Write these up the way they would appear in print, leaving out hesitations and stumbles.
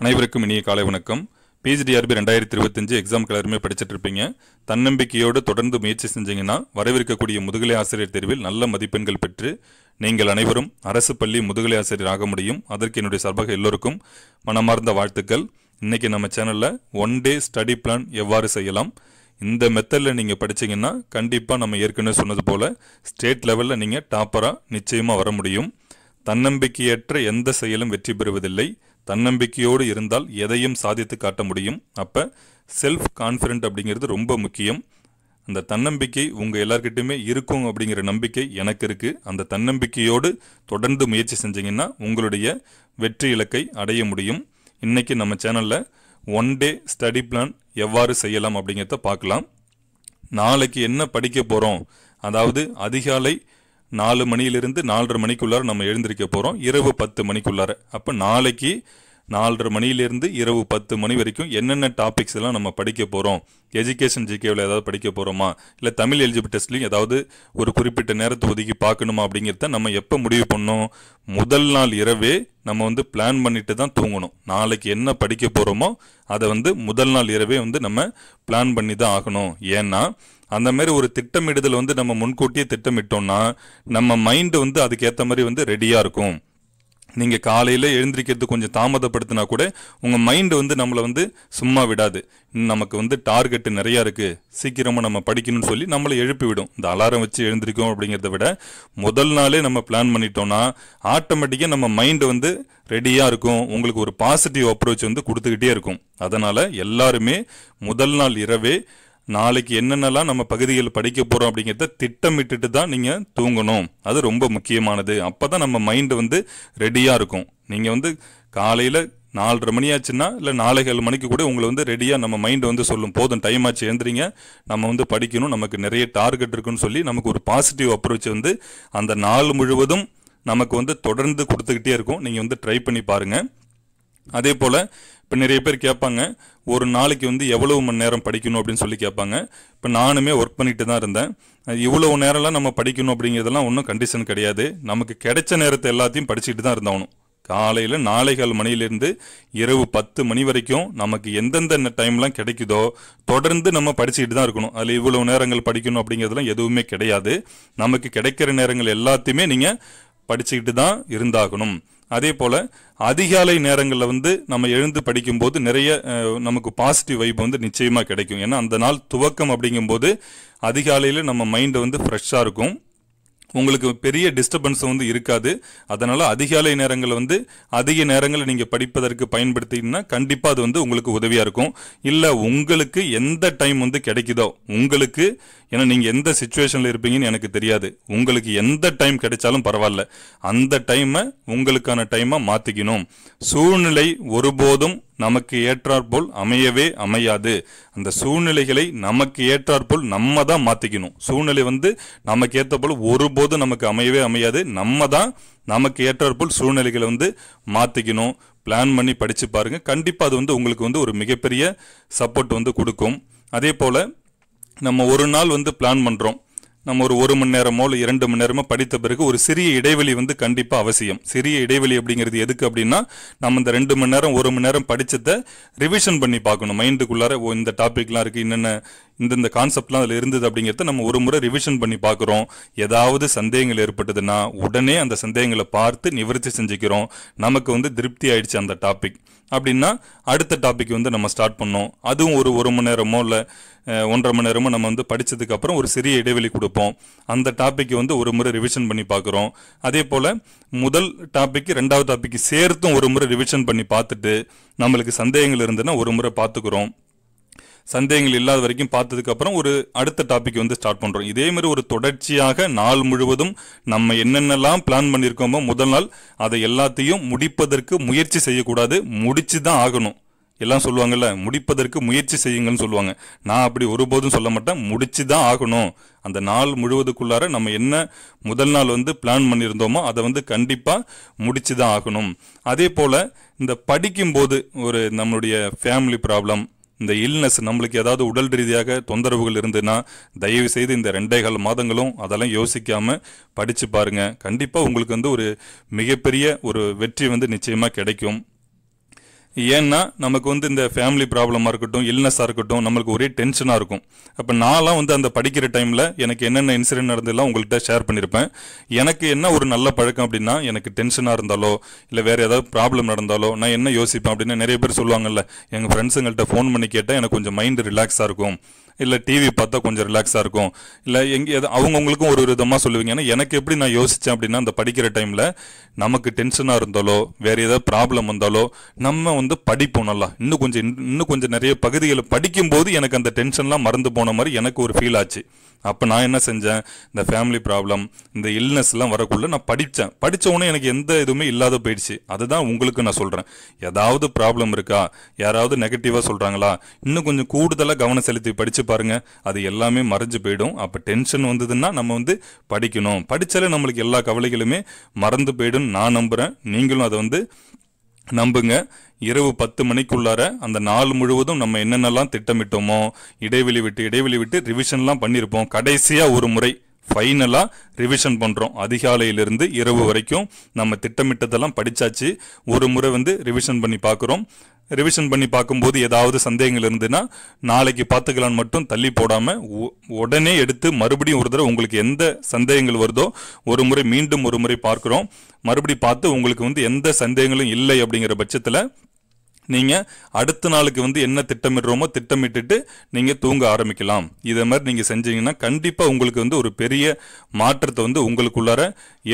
அனைவருக்கும் இனிய காலை வணக்கம். பிஜிடிஆர்பி 2025 எக்ஸாம்க்கு எல்லாருமே படிச்சுட்டு இருப்பீங்க. தன்னம்பிக்கையோடு தொடர்ந்து முயற்சி செஞ்சீங்கன்னா வரவிருக்கக்கூடிய முதுகலை ஆசிரியர் தேர்வில் நல்ல மதிப்பெண்கள் பெற்று நீங்கள் அனைவரும் அரசு பள்ளி முதுகலை ஆசிரியர் ஆக முடியும். அதற்கு என்னுடைய சார்பாக எல்லோருக்கும் மனமார்ந்த வாழ்த்துக்கள். இன்னைக்கு நம்ம சேனல்ல 1 டே ஸ்டடி பிளான் எவ்வாறு செய்யலாம், இந்த மெத்தடில் நீங்கள் படிச்சீங்கன்னா கண்டிப்பாக நம்ம ஏற்கனவே சொன்னது போல ஸ்டேட் லெவலில் நீங்கள் டாப்பராக நிச்சயமாக வர முடியும். தன்னம்பிக்கையற்ற எந்த செயலும் வெற்றி பெறுவதில்லை. தன்னம்பிக்கையோடு இருந்தால் எதையும் சாதித்து காட்ட முடியும். அப்போ செல்ஃப் கான்ஃபிடென்ட் அப்படிங்கிறது ரொம்ப முக்கியம். அந்த தன்னம்பிக்கை உங்கள் எல்லார்கிட்டையுமே இருக்கும் அப்படிங்கிற நம்பிக்கை எனக்கு இருக்குது. அந்த தன்னம்பிக்கையோடு தொடர்ந்து முயற்சி செஞ்சீங்கன்னா உங்களுடைய வெற்றி இலக்கை அடைய முடியும். இன்றைக்கி நம்ம சேனலில் 1 டே ஸ்டடி பிளான் எவ்வாறு செய்யலாம் அப்படிங்கிறத பார்க்கலாம். நாளைக்கு என்ன படிக்க போகிறோம், அதாவது அதிகாலை 4 மணியிலிருந்து 4:30 மணிக்குள்ளார நம்ம எழுந்திருக்க போகிறோம், இரவு 10 மணிக்குள்ளார. அப்போ நாளைக்கு 4:30 மணியிலிருந்து இரவு 10 மணி வரைக்கும் என்னென்ன டாபிக்ஸ் எல்லாம் நம்ம படிக்க போகிறோம், எஜுகேஷன் ஜிகேவில் ஏதாவது படிக்க போகிறோமா, இல்லை தமிழ் எலிஜிபிள் டெஸ்ட்லையும் ஏதாவது ஒரு குறிப்பிட்ட நேரத்தை ஒதுக்கி பார்க்கணுமா அப்படிங்கிறத நம்ம எப்போ முடிவு பண்ணோம், முதல் நாள் இரவே நம்ம பிளான் பண்ணிட்டு தான் தூங்கணும். நாளைக்கு என்ன படிக்க போகிறோமோ அதை முதல் நாள் இரவே நம்ம பிளான் பண்ணி தான் ஆகணும். ஏன்னா அந்த மாதிரி ஒரு திட்டமிடுதல் நம்ம முன்கூட்டியே திட்டமிட்டோம்னா நம்ம மைண்டு அதுக்கேற்ற மாதிரி ரெடியாக இருக்கும். நீங்கள் காலையில் எழுந்திரிக்கிறது கொஞ்சம் தாமதப்படுத்தினா கூட உங்கள் மைண்டு நம்மளை சும்மா விடாது. நமக்கு டார்கெட்டு நிறையா இருக்குது, சீக்கிரமாக நம்ம படிக்கணும்னு சொல்லி நம்மளை எழுப்பி விடும். இந்த அலாரம் வச்சு எழுந்திரிக்கும் அப்படிங்கிறத விட முதல் நாளே நம்ம பிளான் பண்ணிட்டோம்னா ஆட்டோமேட்டிக்காக நம்ம மைண்டு ரெடியாக இருக்கும். உங்களுக்கு ஒரு பாசிட்டிவ் அப்ரோச் கொடுத்துக்கிட்டே இருக்கும். அதனால் எல்லாருமே முதல் நாள் இரவே நாளைக்கு என்னென்னலாம் நம்ம பகுதிகள் படிக்க போகிறோம் அப்படிங்கிறத திட்டமிட்டுட்டு தான் நீங்கள் தூங்கணும். அது ரொம்ப முக்கியமானது. அப்போ தான் நம்ம மைண்டு ரெடியாக இருக்கும். நீங்கள் காலையில் 4:30 மணி ஆச்சுன்னா இல்லை 4:15 மணிக்கு கூட உங்களை ரெடியாக நம்ம மைண்டு சொல்லும், போதும் டைம் ஆச்சு எழுந்திரிங்க, நம்ம படிக்கணும், நமக்கு நிறைய டார்கெட் இருக்குன்னு சொல்லி நமக்கு ஒரு பாசிட்டிவ் அப்ரோச் அந்த நாள் முழுவதும் நமக்கு தொடர்ந்து கொடுத்துக்கிட்டே இருக்கும். நீங்கள் ட்ரை பண்ணி பாருங்கள். அதே போல் இப்போ நிறைய பேர் கேட்பாங்க, ஒரு நாளைக்கு எவ்வளவு மணி நேரம் படிக்கணும் அப்படின்னு சொல்லி கேட்பாங்க. இப்போ நானுமே ஒர்க் பண்ணிட்டு தான் இருந்தேன். இவ்வளவு நேரம்லாம் நம்ம படிக்கணும் அப்படிங்கிறதெல்லாம் ஒன்றும் கண்டிஷன் கிடையாது. நமக்கு கிடைச்ச நேரத்தை எல்லாத்தையும் படிச்சுட்டு தான் இருந்தாகணும். காலையில் 4:15 மணிலேருந்து இரவு 10 மணி வரைக்கும் நமக்கு எந்தெந்த டைம்லாம் கிடைக்குதோ தொடர்ந்து நம்ம படிச்சுக்கிட்டு தான் இருக்கணும். அதில் இவ்வளவு நேரங்கள் படிக்கணும் அப்படிங்கிறதுலாம் எதுவுமே கிடையாது. நமக்கு கிடைக்கிற நேரங்கள் எல்லாத்தையுமே நீங்கள் படிச்சுக்கிட்டு தான் இருந்தாகணும். அதே போல் அதிகாலை நேரங்களில் நம்ம எழுந்து படிக்கும்போது நிறைய நமக்கு பாசிட்டிவ் வைப் நிச்சயமாக கிடைக்கும். ஏன்னா அந்த நாள் துவக்கம் அப்படிங்கும்போது அதிகாலையில் நம்ம மைண்டு ஃப்ரெஷ்ஷாக இருக்கும். உங்களுக்கு பெரிய டிஸ்டர்பன்ஸ் இருக்காது. அதனால் அதிகாலை நேரங்களில் அதிக நேரங்களை நீங்கள் படிப்பதற்கு பயன்படுத்திங்கன்னா கண்டிப்பாக அது உங்களுக்கு உதவியாக இருக்கும். இல்லை உங்களுக்கு எந்த டைம் கிடைக்குதோ உங்களுக்கு, ஏன்னா நீங்கள் எந்த சுச்சுவேஷனில் இருப்பீங்கன்னு எனக்கு தெரியாது, உங்களுக்கு எந்த டைம் கிடைச்சாலும் பரவாயில்ல, அந்த டைமை உங்களுக்கான டைமாக மாற்றிக்கணும். சூழ்நிலை ஒருபோதும் நமக்கு ஏற்றாற்போல் அமையவே அமையாது. அந்த சூழ்நிலைகளை நமக்கு ஏற்றாற்போல் நம்ம தான் மாற்றிக்கணும். சூழ்நிலை நமக்கு ஏற்ற போல் ஒருபோதும் நமக்கு அமையவே அமையாது. நம்ம தான் நமக்கு ஏற்றாற்போல் சூழ்நிலைகளை மாற்றிக்கணும். பிளான் பண்ணி படித்து பாருங்கள். கண்டிப்பாக அது உங்களுக்கு ஒரு மிகப்பெரிய சப்போர்ட் கொடுக்கும். அதே போல் நம்ம ஒரு நாள் பிளான் பண்ணுறோம், நம்ம ஒரு 1 மணி நேரமோ இல்லை 2 மணி நேரமோ படித்த பிறகு ஒரு சிறிய இடைவெளி கண்டிப்பாக அவசியம். சிறிய இடைவெளி அப்படிங்கிறது எதுக்கு அப்படின்னா, நம்ம இந்த 2 மணி நேரம் 1 மணி நேரம் படித்ததை ரிவிஷன் பண்ணி பார்க்கணும். மைண்டுக்குள்ளார இந்த டாபிக்லாம் இருக்குது, என்னென்ன இந்த கான்செப்ட்லாம் அதில் இருந்தது அப்படிங்கிறத நம்ம ஒரு முறை ரிவிஷன் பண்ணி பார்க்குறோம். ஏதாவது சந்தேகங்கள் ஏற்பட்டதுன்னா உடனே அந்த சந்தேகங்களை பார்த்து நிவர்த்தி செஞ்சுக்கிறோம். நமக்கு திருப்தி ஆயிடுச்சு அந்த டாபிக் அப்படின்னா அடுத்த டாபிக் நம்ம ஸ்டார்ட் பண்ணோம். அதுவும் ஒரு 1 மணி நேரமோ இல்லை 1.5 மணி நேரமோ நம்ம படித்ததுக்கு அப்புறம் ஒரு சிறிய இடைவெளி கொடுப்போம். அந்த டாபிக் ஒரு முறை ரிவிஷன் பண்ணி பார்க்குறோம். அதே போல் முதல் டாபிக் 2வது டாபிக் சேர்த்தும் ஒரு முறை ரிவிஷன் பண்ணி பார்த்துட்டு நம்மளுக்கு சந்தேகங்கள் இருந்ததுன்னா ஒரு முறை பார்த்துக்கிறோம். சந்தேகங்கள் இல்லாத வரைக்கும் பார்த்ததுக்கு அப்புறம் ஒரு அடுத்த டாபிக் ஸ்டார்ட் பண்ணுறோம். இதே மாதிரி ஒரு தொடர்ச்சியாக நாள் முழுவதும் நம்ம என்னென்னலாம் பிளான் பண்ணியிருக்கோமோ முதல் நாள் அதை எல்லாத்தையும் முடிப்பதற்கு முயற்சி செய்யக்கூடாது, முடிச்சு தான் ஆகணும். எல்லாம் சொல்லுவாங்கல்ல, முடிப்பதற்கு முயற்சி செய்யுங்கன்னு சொல்லுவாங்க. நான் அப்படி ஒருபோதும் சொல்ல மாட்டேன், முடிச்சு தான் ஆகணும். அந்த நாள் முழுவதுக்குள்ளார நம்ம என்ன முதல் நாள் பிளான் பண்ணியிருந்தோமோ அதை கண்டிப்பாக முடிச்சு தான் ஆகணும். அதே போல் இந்த படிக்கும்போது ஒரு நம்மளுடைய ஃபேமிலி ப்ராப்ளம், இந்த இல்னஸ், நம்மளுக்கு ஏதாவது உடல் ரீதியாக தொந்தரவுகள் இருந்துன்னா தயவு செய்து இந்த 2.5 மாதங்களும் அதெல்லாம் யோசிக்காம படிச்சு பாருங்க. கண்டிப்பா உங்களுக்கு ஒரு மிகப்பெரிய ஒரு வெற்றி நிச்சயமா கிடைக்கும். ஏன்னா நமக்கு வந்து இந்த ஃபேமிலி ப்ராப்ளமாக இருக்கட்டும், இல்னஸாக இருக்கட்டும், நம்மளுக்கு ஒரே டென்ஷனாக இருக்கும். அப்போ நான்லாம் வந்து அந்த படிக்கிற டைமில் எனக்கு என்னென்ன இன்சிடென்ட் நடந்ததெல்லாம் உங்கள்கிட்ட ஷேர் பண்ணியிருப்பேன். எனக்கு என்ன ஒரு நல்ல பழக்கம் அப்படின்னா, எனக்கு டென்ஷனாக இருந்தாலோ இல்லை வேறு ஏதாவது ப்ராப்ளம் நடந்தாலோ நான் என்ன யோசிப்பேன் அப்படின்னா, நிறைய பேர் சொல்லுவாங்கல்ல, எங்கள் ஃப்ரெண்ட்ஸுங்கள்ட்ட ஃபோன் பண்ணி கேட்டால் எனக்கு கொஞ்சம் மைண்டு ரிலாக்ஸாக இருக்கும், இல்லை டிவி பார்த்தா கொஞ்சம் ரிலாக்ஸாக இருக்கும், இல்லை எங்கே அவங்கவுங்களுக்கும் ஒரு விதமாக சொல்லுவீங்க. ஏன்னா எனக்கு எப்படி நான் யோசித்தேன் அப்படின்னா, அந்த படிக்கிற டைமில் நமக்கு டென்ஷனாக இருந்தாலோ வேறு ஏதாவது ப்ராப்ளம் வந்தாலோ நம்ம வந்து படிப்போம் நல்லா, இன்னும் கொஞ்சம் நிறைய பகுதிகளை படிக்கும்போது எனக்கு அந்த டென்ஷன்லாம் மறந்து போன மாதிரி எனக்கு ஒரு ஃபீல் ஆச்சு. அப்போ நான் என்ன செஞ்சேன், இந்த ஃபேமிலி ப்ராப்ளம், இந்த இல்னஸ்லாம் வரக்குள்ள நான் படித்த உடனே எனக்கு எந்த இதுவுமே இல்லாத போயிடுச்சு. அதுதான் உங்களுக்கு நான் சொல்கிறேன். ஏதாவது ப்ராப்ளம் இருக்கா, யாராவது நெகட்டிவாக சொல்கிறாங்களா, இன்னும் கொஞ்சம் கூடுதலாக கவனம் செலுத்தி படித்து பாருங்க, அது எல்லாமே மறைஞ்சு போயிடும். அப்போ டென்ஷன் வந்ததுன்னா நம்ம வந்து படிக்கணும், படித்தாலே நம்மளுக்கு எல்லா கவலைகளுமே மறந்து போயிடும் நான் நம்புகிறேன். நீங்களும் அதை வந்து நம்புங்க. இரவு 10 மணிக்குள்ளார அந்த நாள் முழுவதும் நம்ம என்னென்னலாம் திட்டமிட்டோமோ இடைவெளி விட்டு ரிவிஷன்லாம் பண்ணியிருப்போம். கடைசியாக ஒரு முறை ஃபைனலாக ரிவிஷன் பண்ணுறோம். அதிகாலையிலிருந்து இரவு வரைக்கும் நம்ம திட்டமிட்டதெல்லாம் படித்தாச்சு. ஒரு முறை வந்து ரிவிஷன் பண்ணி பார்க்குறோம். ரிவிஷன் பண்ணி பார்க்கும்போது ஏதாவது சந்தேகங்கள் இருந்துன்னா நாளைக்கு பார்த்துக்கலான்னு மட்டும் தள்ளி போடாமல் உடனே எடுத்து மறுபடியும் ஒரு தடவை உங்களுக்கு எந்த சந்தேகங்கள் வருதோ மீண்டும் ஒரு முறை பார்க்குறோம். மறுபடி பார்த்து உங்களுக்கு வந்து எந்த சந்தேகங்களும் இல்லை அப்படிங்கிற பட்சத்தில் நீங்கள் அடுத்த நாளுக்கு வந்து என்ன திட்டமிடுறோமோ திட்டமிட்டுட்டு நீங்கள் தூங்க ஆரம்பிக்கலாம். இதை மாதிரி நீங்கள் செஞ்சீங்கன்னா கண்டிப்பாக உங்களுக்கு வந்து ஒரு பெரிய மாற்றத்தை வந்து உங்களுக்குள்ளார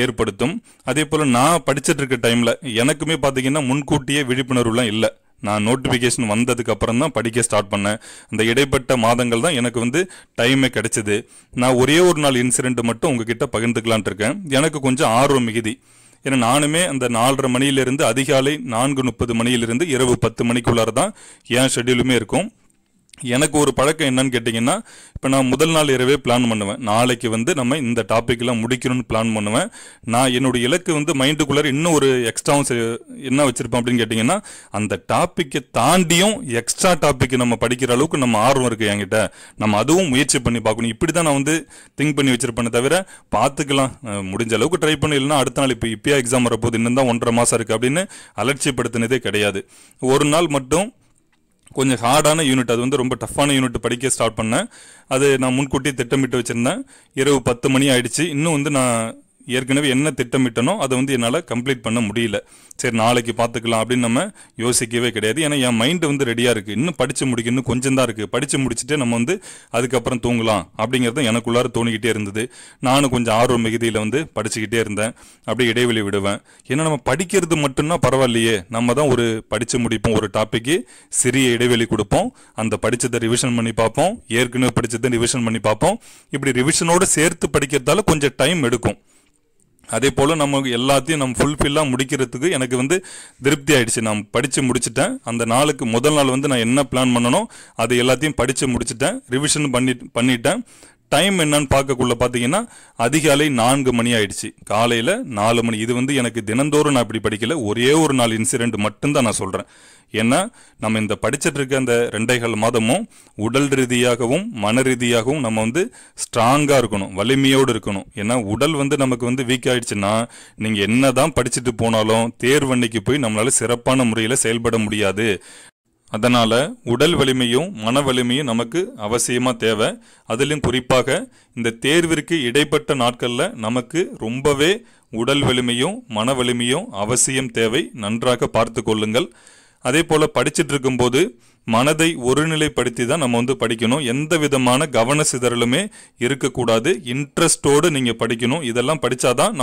ஏற்படுத்தும். அதே போல் நான் படிச்சுட்டு இருக்க டைமில் எனக்குமே பார்த்தீங்கன்னா முன்கூட்டியே விழிப்புணர்வுலாம் இல்லை. நான் நோட்டிஃபிகேஷன் வந்ததுக்கு அப்புறம் தான் படிக்க ஸ்டார்ட் பண்ணேன். அந்த இடைப்பட்ட மாதங்கள் தான் எனக்கு வந்து டைமே கிடைச்சிது. நான் ஒரே ஒரு நாள் இன்சிடென்ட் மட்டும் உங்ககிட்ட பகிர்ந்துக்கலான்ட்டு இருக்கேன். எனக்கு கொஞ்சம் ஆர்வம் மிகுதி. ஏன்னா நானுமே அந்த 4:30 மணியிலிருந்து அதிகாலை 4:30 மணியிலிருந்து இரவு 10 மணிக்குள்ளார தான் என் ஷெட்யூலுமே இருக்கும். எனக்கு ஒரு பழக்கம் என்னன்னு கேட்டிங்கன்னா, இப்போ நான் முதல் நாள் இரவே பிளான் பண்ணுவேன். நாளைக்கு வந்து நம்ம இந்த டாப்பிக்லாம் முடிக்கணும்னு பிளான் பண்ணுவேன். நான் என்னுடைய இலக்கு வந்து மைண்டுக்குள்ளார இன்னும் ஒரு எக்ஸ்ட்ராவும் என்ன வச்சுருப்பேன் அப்படின்னு கேட்டிங்கன்னா, அந்த டாப்பிக்கை தாண்டியும் எக்ஸ்ட்ரா டாப்பிக் நம்ம படிக்கிற அளவுக்கு நம்ம ஆர்வம் இருக்குது என்கிட்ட. நம்ம அதுவும் முயற்சி பண்ணி பார்க்கணும். இப்படி தான் நான் வந்து திங்க் பண்ணி வச்சுருப்பேனே தவிர பார்த்துக்கலாம், முடிஞ்ச அளவுக்கு ட்ரை பண்ணி, இல்லைன்னா அடுத்த நாள் இப்போயே எக்ஸாம் வரப்போகுது, இன்னும் தான் 1.5 மாதம் இருக்குது அப்படின்னு அலட்சியப்படுத்தினதே கிடையாது. ஒரு நாள் மட்டும் கொஞ்சம் ஹார்டான யூனிட், அது வந்து ரொம்ப டஃப்பான யூனிட் படிக்க ஸ்டார்ட் பண்ணேன். அது நான் முன்கூட்டி திட்டமிட்டு வச்சுருந்தேன். இரவு 10 மணி ஆயிடுச்சு. இன்னும் வந்து நான் ஏற்கனவே என்ன திட்டமிட்டனோ அதை வந்து என்னால் கம்ப்ளீட் பண்ண முடியல. சரி நாளைக்கு பார்த்துக்கலாம் அப்படின்னு நம்ம யோசிக்கவே கிடையாது. ஏன்னா என் மைண்டு வந்து ரெடியாக இருக்குது, இன்னும் படித்து முடிக்க இன்னும் கொஞ்சம் தான் இருக்குது, படித்து முடிச்சுட்டு நம்ம வந்து அதுக்கப்புறம் தூங்கலாம் அப்படிங்கிறது எனக்குள்ளார தோணிக்கிட்டே இருந்தது. நானும் கொஞ்சம் ஆர்வ மிகுதியில் வந்து படிச்சுக்கிட்டே இருந்தேன். அப்படியே இடைவெளி விடுவேன். ஏன்னா நம்ம படிக்கிறது மட்டும்தான் பரவாயில்லையே, நம்ம தான் ஒரு படித்து முடிப்போம், ஒரு டாப்பிக்கு சிறிய இடைவெளி கொடுப்போம், அந்த படித்ததை ரிவிஷன் பண்ணி பார்ப்போம், ஏற்கனவே படித்ததை ரிவிஷன் பண்ணி பார்ப்போம். இப்படி ரிவிஷனோடு சேர்த்து படிக்கிறதால கொஞ்சம் டைம் எடுக்கும். அதே போல் நம்ம எல்லாத்தையும் நம்ம ஃபுல்ஃபில்லாக முடிக்கிறதுக்கு எனக்கு வந்து திருப்தி ஆகிடுச்சு. நான் படித்து முடிச்சுட்டேன். அந்த நாளுக்கு முதல் நாள் வந்து நான் என்ன பிளான் பண்ணனோ அது எல்லாத்தையும் படித்து முடிச்சுட்டேன், ரிவிஷன் பண்ணிட்டேன். டைம் என்னன்னு பார்க்கக்குள்ள பார்த்தீங்கன்னா அதிகாலை 4 மணி ஆயிடுச்சு, காலையில் 4 மணி. இது வந்து எனக்கு தினந்தோறும் நான் இப்படி படிக்கல, ஒரே ஒரு நாள் இன்சிடென்ட் மட்டும்தான் நான் சொல்கிறேன். ஏன்னா நம்ம இந்த படிச்சுட்டு இருக்க அந்த 2.5 மாதமும் உடல் ரீதியாகவும் மன ரீதியாகவும் நம்ம வந்து ஸ்ட்ராங்காக இருக்கணும், வலிமையோடு இருக்கணும். ஏன்னா உடல் வந்து நமக்கு வந்து வீக் ஆயிடுச்சுன்னா நீங்கள் என்ன தான் படிச்சுட்டு போனாலும் தேர்வன்னைக்கு போய் நம்மளால சிறப்பான முறையில் செயல்பட முடியாது. அதனால் உடல் வலிமையும் மன வலிமையும் நமக்கு அவசியமாக தேவை. அதிலும் குறிப்பாக இந்த தேர்விற்கு இடைப்பட்ட நாட்களில் நமக்கு ரொம்பவே உடல் வலிமையும் மன வலிமையும் அவசியம் தேவை. நன்றாக பார்த்து கொள்ளுங்கள். அதே போல் படிச்சுட்டு இருக்கும்போது மனதை ஒருநிலைப்படுத்தி தான் நம்ம வந்து படிக்கணும். எந்த விதமான கவன சிதறலுமே இருக்கக்கூடாது. இன்ட்ரெஸ்டோடு நீங்கள் படிக்கணும். இதெல்லாம் படித்தாதான்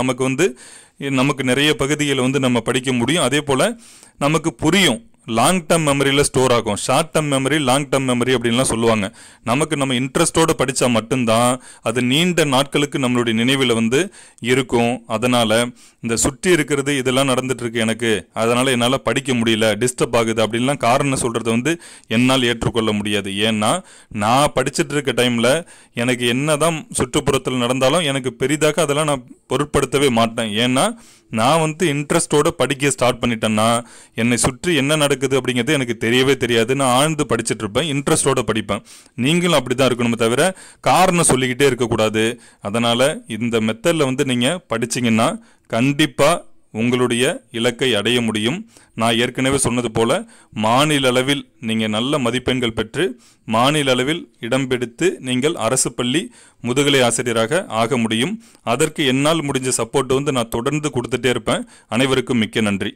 நமக்கு நிறைய பகுதிகளை வந்து நம்ம படிக்க முடியும். அதே போல் நமக்கு புரியும். லாங் டேர்ம் மெமரியில் ஸ்டோர் ஆகும். Short term memory, long term memory அப்படின்லாம் சொல்லுவாங்க. நம்ம இன்ட்ரெஸ்டோடு படித்தா மட்டும்தான் அது நீண்ட நாட்களுக்கு நம்மளுடைய நினைவில் வந்து இருக்கும். அதனால் இந்த சுற்றி இருக்கிறது இதெல்லாம் நடந்துட்டுருக்கு எனக்கு, அதனால் என்னால் படிக்க முடியல, டிஸ்டர்ப் ஆகுது அப்படின்லாம் காரணம் சொல்கிறது வந்து என்னால் ஏற்றுக்கொள்ள முடியாது. ஏன்னா நான் படிச்சுட்டு இருக்க டைமில் எனக்கு என்ன தான் சுற்றுப்புறத்தில் நடந்தாலும் எனக்கு பெரிதாக அதெல்லாம் நான் பொருட்படுத்தவே மாட்டேன். ஏன்னா நான் வந்து இன்ட்ரெஸ்டோடு படிக்க ஸ்டார்ட் பண்ணிட்டேன்னா என்னை சுற்றி என்ன நடக்குது அப்படிங்கிறது எனக்கு தெரியவே தெரியாது. நான் ஆழ்ந்து படிச்சுட்டு இருப்பேன், இன்ட்ரெஸ்டோடு படிப்பேன். நீங்களும் அப்படி தான் இருக்கணுமே தவிர காரணம் சொல்லிக்கிட்டே இருக்கக்கூடாது. அதனால் இந்த மெத்தடில் வந்து நீங்கள் படிச்சிங்கன்னா கண்டிப்பாக உங்களுடைய இலக்கை அடைய முடியும். நான் ஏற்கனவே சொன்னது போல மாநில அளவில் நீங்கள் நல்ல மதிப்பெண்கள் பெற்று மாநில அளவில் இடம் பிடித்து நீங்கள் அரசு பள்ளி முதுகலை ஆசிரியராக ஆக முடியும். அதற்கு என்னால் முடிஞ்ச சப்போர்ட் நான் தொடர்ந்து கொடுத்துட்டே இருப்பேன். அனைவருக்கும் மிக்க நன்றி.